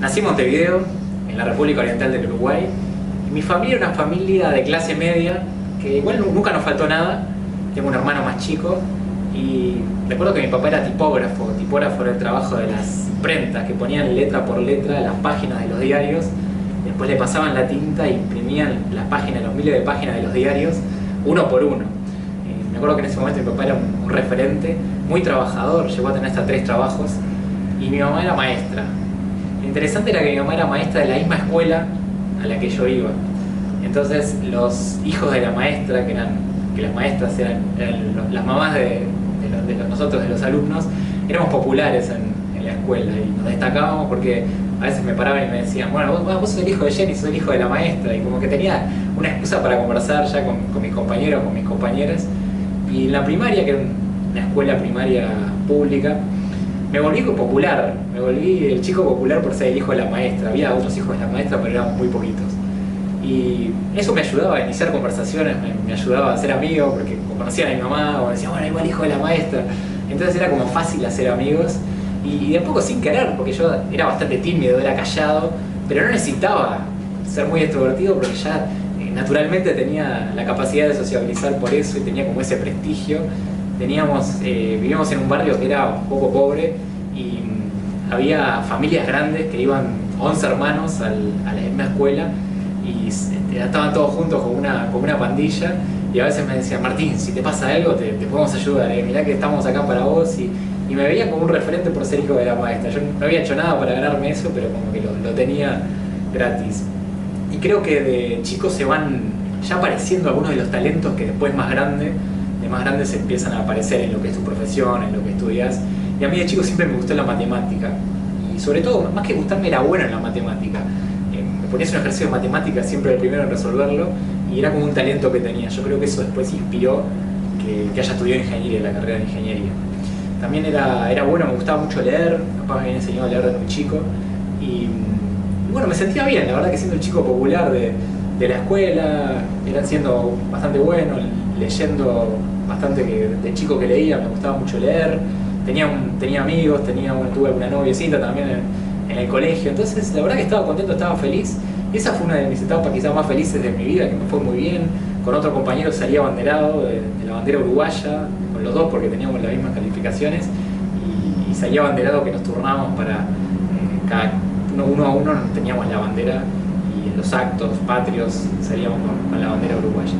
Nací en Montevideo, en la República Oriental del Uruguay, y mi familia era una familia de clase media, que igual nunca nos faltó nada. Tengo un hermano más chico, y recuerdo que mi papá era tipógrafo era el trabajo de las imprentas, que ponían letra por letra las páginas de los diarios, después le pasaban la tinta e imprimían las páginas, los miles de páginas de los diarios, uno por uno. Me acuerdo que en ese momento mi papá era un referente, muy trabajador, llegó a tener hasta 3 trabajos, y mi mamá era maestra. Lo interesante era que mi mamá era maestra de la misma escuela a la que yo iba. Entonces los hijos de la maestra, que las maestras eran las mamás de nosotros, de los alumnos, éramos populares en la escuela y nos destacábamos porque a veces me paraban y me decían, bueno, vos sos el hijo de Jenny, sos el hijo de la maestra, y como que tenía una excusa para conversar ya con mis compañeros, con mis compañeras. Y en la primaria, que era una escuela primaria pública, me volví popular, me volví el chico popular por ser el hijo de la maestra. Había otros hijos de la maestra, pero éramos muy poquitos. Y eso me ayudaba a iniciar conversaciones, me ayudaba a ser amigo, porque conocían a mi mamá, o me decían, bueno, igual hijo de la maestra. Entonces era como fácil hacer amigos, y de a poco sin querer, porque yo era bastante tímido, era callado, pero no necesitaba ser muy extrovertido, porque ya naturalmente tenía la capacidad de sociabilizar por eso, y tenía como ese prestigio. Vivíamos en un barrio que era un poco pobre, y había familias grandes que iban 11 hermanos a la misma escuela, y estaban todos juntos como una pandilla, y a veces me decían, Martín, si te pasa algo te podemos ayudar, mirá que estamos acá para vos, y me veían como un referente por ser hijo de la maestra. Yo no había hecho nada para ganarme eso, pero como que lo tenía gratis. Y creo que de chicos se van ya apareciendo algunos de los talentos que después de más grandes empiezan a aparecer en lo que es tu profesión, en lo que estudias. Y a mí de chico siempre me gustó la matemática, y sobre todo, más que gustarme, era bueno en la matemática. Me ponías un ejercicio de matemática, siempre el primero en resolverlo, y era como un talento que tenía. Yo creo que eso después inspiró que haya estudiado ingeniería, la carrera de ingeniería. También era bueno, me gustaba mucho leer, mi papá me había enseñado a leer desde muy chico, y bueno, me sentía bien, la verdad, que siendo el chico popular de la escuela, siendo bastante bueno, leyendo bastante, que de chico que leía, me gustaba mucho leer, tenía amigos, tuve una noviecita también en el colegio. Entonces la verdad que estaba contento, estaba feliz, y esa fue una de mis etapas quizás más felices de mi vida, que me fue muy bien. Con otro compañero salí abanderado de la bandera uruguaya, con los dos porque teníamos las mismas calificaciones, y salí abanderado, que nos turnábamos para cada uno a uno teníamos la bandera, y en los actos patrios salíamos con la bandera uruguaya.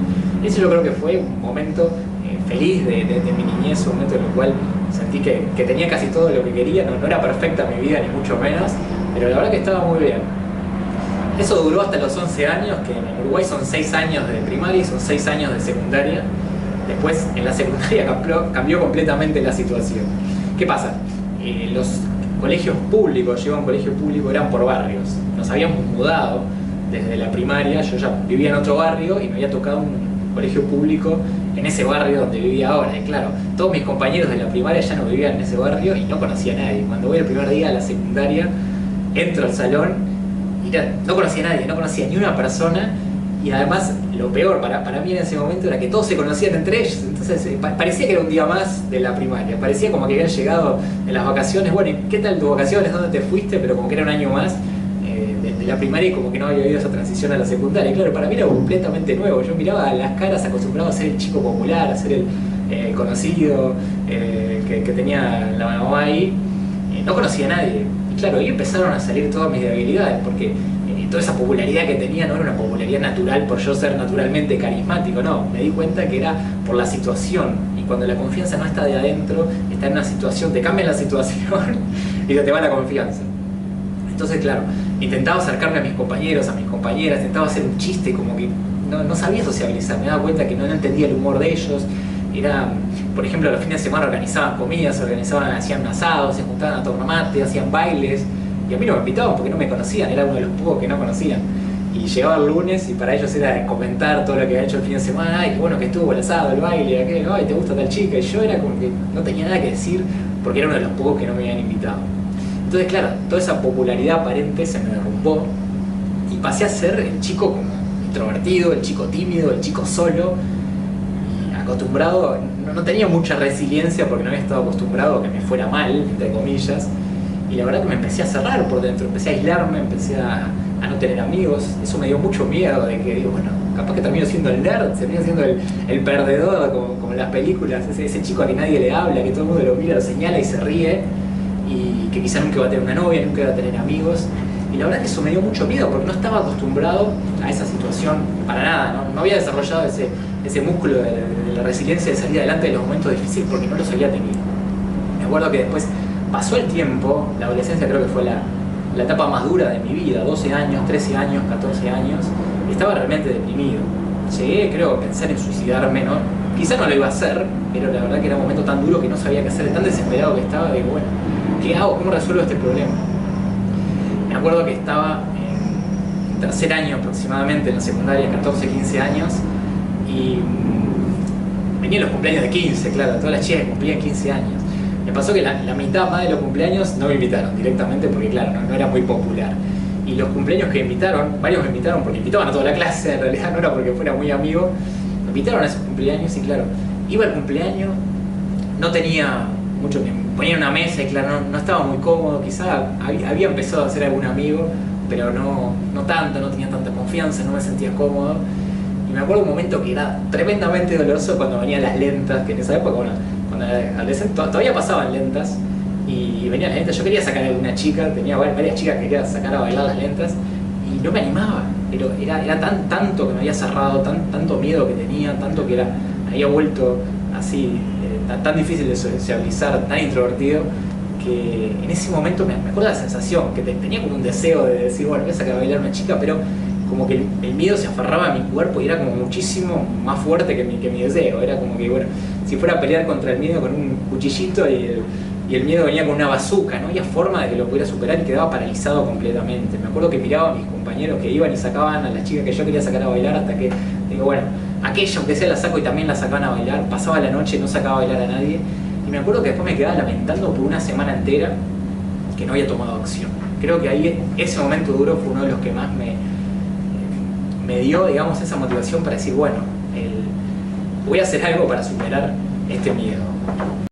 Ese yo creo que fue un momento feliz de mi niñez, un momento en el cual sentí que tenía casi todo lo que quería. No era perfecta mi vida, ni mucho menos, pero la verdad que estaba muy bien. Eso duró hasta los 11 años, que en Uruguay son 6 años de primaria y son 6 años de secundaria. Después en la secundaria cambió completamente la situación. ¿Qué pasa? Los colegios públicos, yo iba a un colegio público, eran por barrios. Nos habíamos mudado desde la primaria, yo ya vivía en otro barrio y me había tocado un colegio público en ese barrio donde vivía ahora. Y claro, todos mis compañeros de la primaria ya no vivían en ese barrio y no conocía a nadie. Cuando voy el primer día a la secundaria, entro al salón y no conocía a nadie, no conocía ni una persona. Y además, lo peor para mí en ese momento era que todos se conocían entre ellos. Entonces parecía que era un día más de la primaria, parecía como que habían llegado en las vacaciones. Bueno, ¿y qué tal tus vacaciones? ¿Dónde te fuiste? Pero como que era un año más de la primaria, y como que no había habido esa transición a la secundaria. Y claro, para mí era completamente nuevo. Yo miraba las caras, acostumbrado a ser el chico popular, a ser el conocido, que tenía la mamá ahí. No conocía a nadie. Y claro, ahí empezaron a salir todas mis debilidades, porque toda esa popularidad que tenía no era una popularidad natural por yo ser naturalmente carismático, no. Me di cuenta que era por la situación, y cuando la confianza no está de adentro, está en una situación, te cambia la situación y te va la confianza. Entonces, claro, intentaba acercarme a mis compañeros, a mis compañeras, intentaba hacer un chiste, como que no sabía sociabilizar. Me daba cuenta que no entendía el humor de ellos. Por ejemplo, los fines de semana organizaban comidas, hacían asados, se juntaban a tomar mate, hacían bailes, y a mí no me invitaban porque no me conocían, era uno de los pocos que no conocían. Y llegaba el lunes y para ellos era comentar todo lo que había hecho el fin de semana. Ay, qué bueno que estuvo el asado, el baile, aquel, ay, te gusta tal chica. Y yo era como que no tenía nada que decir porque era uno de los pocos que no me habían invitado. Entonces, claro, toda esa popularidad aparente se me derrumbó, y pasé a ser el chico como introvertido, el chico tímido, el chico solo, y acostumbrado, no tenía mucha resiliencia porque no había estado acostumbrado a que me fuera mal, entre comillas. Y la verdad que me empecé a cerrar por dentro, empecé a aislarme, empecé a no tener amigos. Eso me dio mucho miedo de que, digo, bueno, capaz que termino siendo el nerd, termino siendo el perdedor, como en las películas, ese chico a que nadie le habla, que todo el mundo lo mira, lo señala y se ríe, y que quizá nunca va a tener una novia, nunca va a tener amigos. Y la verdad que eso me dio mucho miedo, porque no estaba acostumbrado a esa situación para nada, no había desarrollado ese músculo de la resiliencia de salir adelante de los momentos difíciles, porque no los había tenido. Me acuerdo que después pasó el tiempo, la adolescencia creo que fue la etapa más dura de mi vida, 12 años, 13 años, 14 años, y estaba realmente deprimido. Llegué, creo, a pensar en suicidarme, ¿no? Quizá no lo iba a hacer, pero la verdad que era un momento tan duro que no sabía qué hacer, tan desesperado que estaba, digo, bueno, ¿qué hago? ¿Cómo resuelvo este problema? Me acuerdo que estaba en tercer año aproximadamente, en la secundaria, 14, 15 años, y venían los cumpleaños de 15, claro, todas las chicas que cumplían 15 años. Me pasó que la mitad más de los cumpleaños no me invitaron directamente porque, claro, no era muy popular. Y los cumpleaños que invitaron, varios me invitaron porque invitaban a toda la clase, en realidad no era porque fuera muy amigo, me invitaron a esos cumpleaños y, claro, iba al cumpleaños, no tenía mucho tiempo, ponía una mesa y, claro, no estaba muy cómodo, quizá había empezado a hacer algún amigo, pero no tanto, no tenía tanta confianza, no me sentía cómodo. Y me acuerdo un momento que era tremendamente doloroso cuando venían las lentas, que en esa época, bueno, cuando era adolescente todavía pasaban lentas, y venían las lentas. Yo quería sacar a alguna chica, tenía varias chicas que quería sacar a bailar las lentas, y no me animaba, pero era tanto que me había cerrado, tanto miedo que tenía, tanto que había vuelto así, tan difícil de sociabilizar, tan introvertido, que en ese momento me acuerdo de la sensación, que tenía como un deseo de decir, bueno, voy a sacar a bailar a una chica, pero como que el miedo se aferraba a mi cuerpo y era como muchísimo más fuerte que mi deseo. Era como que, bueno, si fuera a pelear contra el miedo con un cuchillito y el miedo venía con una bazuca, no había forma de que lo pudiera superar y quedaba paralizado completamente. Me acuerdo que miraba a mis compañeros que iban y sacaban a las chicas que yo quería sacar a bailar, hasta que digo, bueno, aquella aunque sea la saco y también la sacaban a bailar. Pasaba la noche y no sacaba a bailar a nadie, y me acuerdo que después me quedaba lamentando por una semana entera que no había tomado acción. Creo que ahí ese momento duro fue uno de los que más me dio, digamos, esa motivación para decir, bueno, voy a hacer algo para superar este miedo.